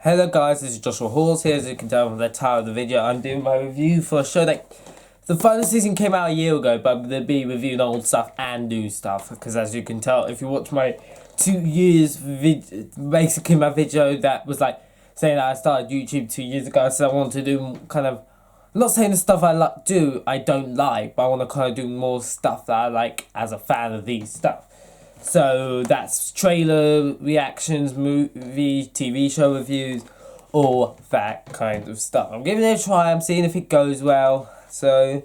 Hello guys, this is Joshua Halls here. As you can tell from the title of the video, I'm doing my review for a show that the final season came out a year ago, but they'll be reviewing old stuff and new stuff. Because as you can tell, if you watch my 2 years basically my video that was like saying that I started YouTube 2 years ago, so I want to do kind of, I'm not saying the stuff I don't like, but I want to kind of do more stuff that I like as a fan of these stuff. So that's trailer reactions, movie, TV show reviews, all that kind of stuff. I'm giving it a try, I'm seeing if it goes well. So,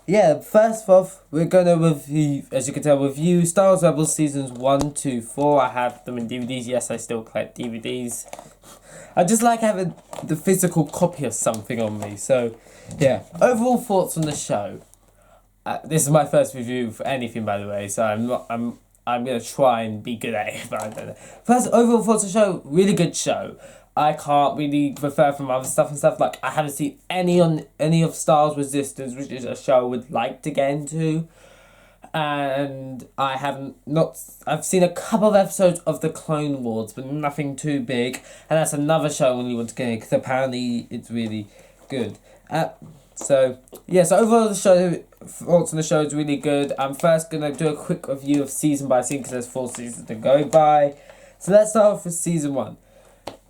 yeah, first off, we're going to review, as you can tell, review Star Wars Rebels Seasons 1, 2, 4. I have them in DVDs. Yes, I still collect DVDs. I just like having the physical copy of something on me. So, yeah, overall thoughts on the show. This is my first review for anything, by the way, so I'm gonna try and be good at it, but I don't know. First, overall thoughts of the show, really good show. I can't really refer from other stuff and stuff. Like, I haven't seen any of Star Wars Resistance, which is a show I would like to get into. And I've seen a couple of episodes of the Clone Wars, but nothing too big. And that's another show I really want to get in, because apparently it's really good. So overall the show, thoughts on the show is really good. I'm first going to do a quick review of season by season, because there's 4 seasons to go by. So let's start off with season 1.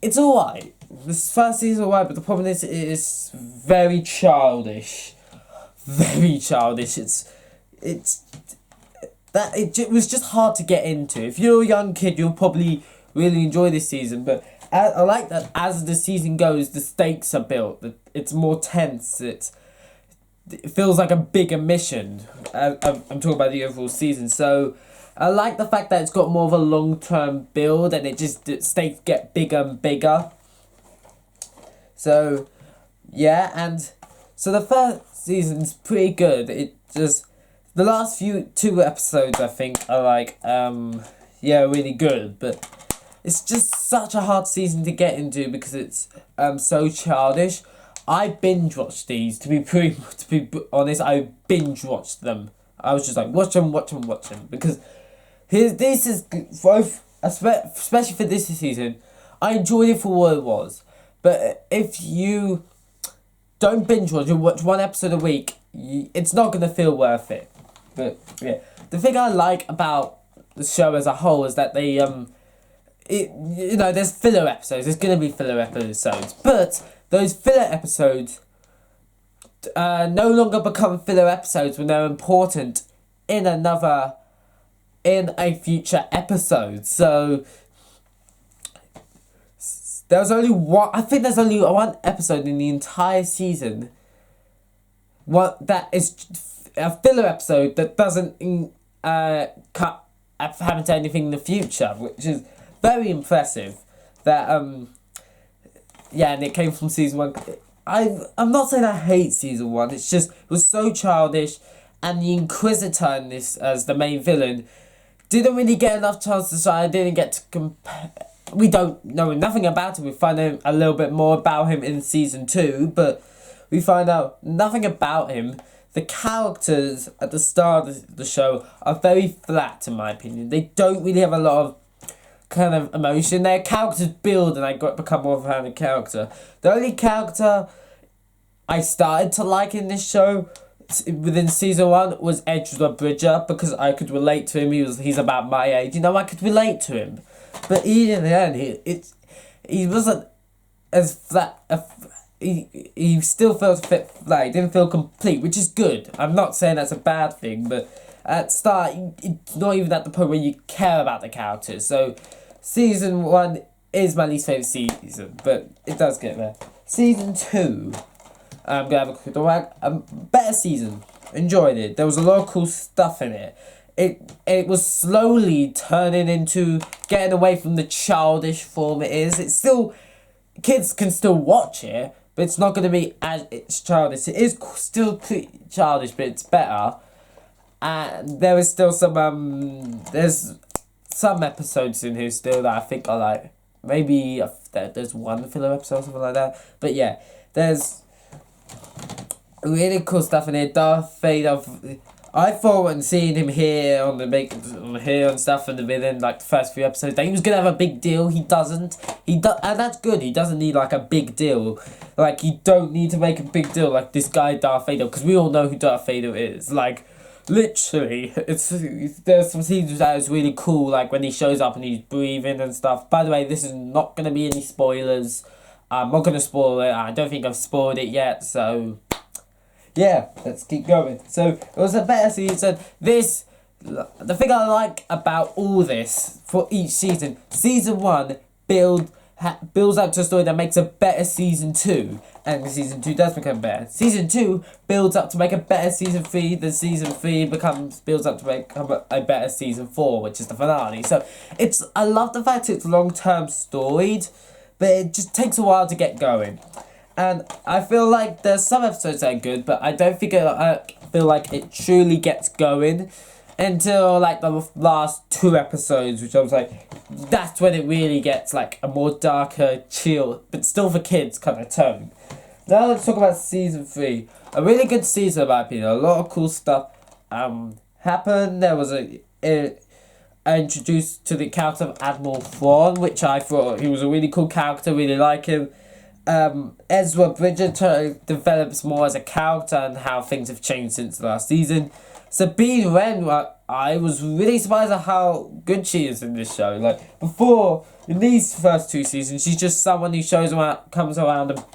It's alright. This first season is alright, but the problem is it is very childish. Very childish. It was just hard to get into. If you're a young kid, you'll probably really enjoy this season, but I like that as the season goes, the stakes are built. It's more tense. It feels like a bigger mission. I'm talking about the overall season. So I like the fact that it's got more of a long-term build, and the stakes get bigger and bigger. So yeah, and so the first season's pretty good. The last 2 episodes I think are like really good, but it's just such a hard season to get into because it's so childish. I binge watched these, to be honest. I binge watched them. I was just like watch them because this is both, especially for this season. I enjoyed it for what it was, but if you don't binge watch, you watch 1 episode a week, it's not gonna feel worth it. But yeah, the thing I like about the show as a whole is that they there's filler episodes. There's gonna be filler episodes, but those filler episodes no longer become filler episodes when they're important in a future episode. So there's only one episode in the entire season that is a filler episode that doesn't happen to anything in the future, which is very impressive. That and it came from season 1. I'm not saying I hate season 1. It's just it was so childish, and the Inquisitor in this as the main villain didn't really get enough chance to shine. I didn't get to compare. We don't know nothing about him. We find out a little bit more about him in season 2, but we find out nothing about him. The characters at the start of the show are very flat, in my opinion. They don't really have a lot of kind of emotion. Their characters build, and I become more of a fan of character. The only character I started to like in this show within season 1 was Ezra Bridger, because I could relate to him. He's about my age. I could relate to him. But in the end, he wasn't as flat. He still felt flat. He didn't feel complete, which is good. I'm not saying that's a bad thing, but at the start, it's not even at the point where you care about the characters. So, season 1 is my least favourite season, but it does get there. Season 2, I'm going to have a quick look. Better season. Enjoyed it. There was a lot of cool stuff in it. It was slowly turning into getting away from the childish form it is. It's still, kids can still watch it, but it's not going to be as it's childish. It is still pretty childish, but it's better. And there is still there's some episodes in here still that I think are like, maybe there's 1 filler episode or something like that. But yeah, there's really cool stuff in here. Darth Vader I thought when seeing him here on the here and stuff within like the first few episodes that he was gonna have a big deal. He doesn't. And that's good. He doesn't need like a big deal. Like you don't need to make a big deal like this guy Darth Vader, because we all know who Darth Vader is. Like literally, there's some scenes that is really cool. Like when he shows up and he's breathing and stuff. By the way, this is not gonna be any spoilers. I'm not gonna spoil it. I don't think I've spoiled it yet. So. Yeah, let's keep going. So, it was a better season. The thing I like about all this, for each season, Season 1 builds up to a story that makes a better Season 2. And Season 2 does become better. Season 2 builds up to make a better Season 3. Then Season 3 builds up to become a better Season 4, which is the finale. So, I love the fact it's long-term storied, but it just takes a while to get going. And I feel like there's some episodes that are good, but I don't think I feel like it truly gets going until like the last 2 episodes, which I was like, that's when it really gets like a more darker, chill, but still for kids kind of tone. Now let's talk about Season 3. A really good season in my opinion. A lot of cool stuff happened. There was introduced to the character of Admiral Thrawn, which I thought he was a really cool character, really like him. Ezra Bridger develops more as a character and how things have changed since the last season. Sabine Wren, I was really surprised at how good she is in this show. Like, before, in these first 2 seasons, she's just someone who comes around and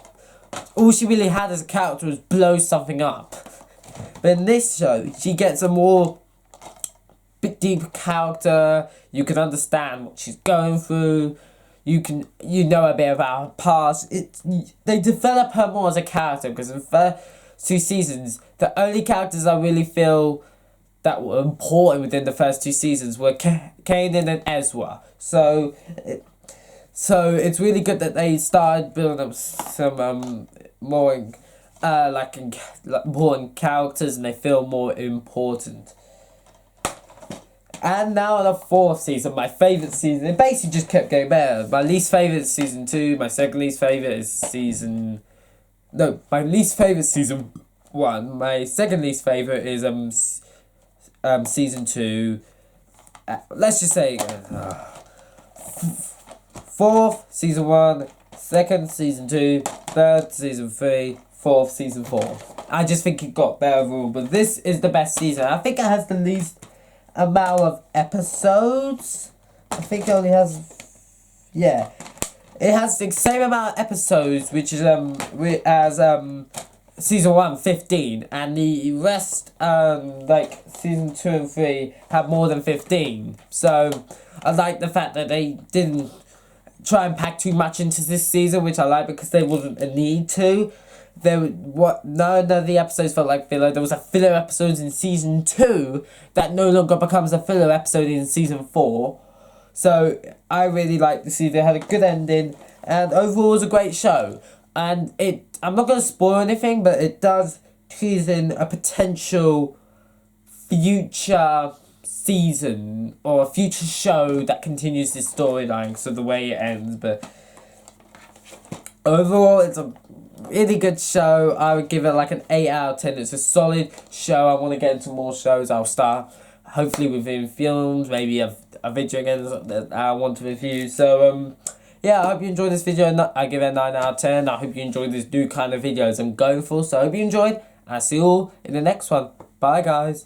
all she really had as a character was blow something up. But in this show, she gets a more deep character. You can understand what she's going through. You know a bit about her past. They develop her more as a character, because in the first 2 seasons, the only characters I really feel that were important within the first 2 seasons were Kanan and Ezra. So it's really good that they started building up some more important characters, and they feel more important. And now the 4th season, my favourite season. It basically just kept getting better. My least favourite is Season 2. My second least favourite is Season... No, my least favourite Season 1. My second least favourite is Season 2. Let's just say... 4th, Season 1. 2nd, Season 2. 3rd, Season 3. 4th, Season 4. I just think it got better overall. But this is the best season. I think it has the least amount of episodes. I think it only has, yeah, it has the same amount of episodes, which is as Season 1, 15, and the rest like Season 2 and 3 have more than 15. So I like the fact that they didn't try and pack too much into this season, which I like, because there wasn't a need to. None of the episodes felt like filler. There was a filler episode in Season 2 that no longer becomes a filler episode in Season 4. So I really like the season. It had a good ending, and overall it was a great show. And I'm not going to spoil anything, but it does tease in a potential future season or a future show that continues this storyline, so the way it ends. But overall, it's a really good show. I would give it like an 8 out of 10. It's a solid show. I want to get into more shows. I'll start hopefully within films, maybe a video again that I want to review. So yeah, I hope you enjoyed this video. I give it a 9 out of 10. I hope you enjoyed this new kind of videos I'm going for. So I hope you enjoyed. I'll see you all in the next one. Bye guys.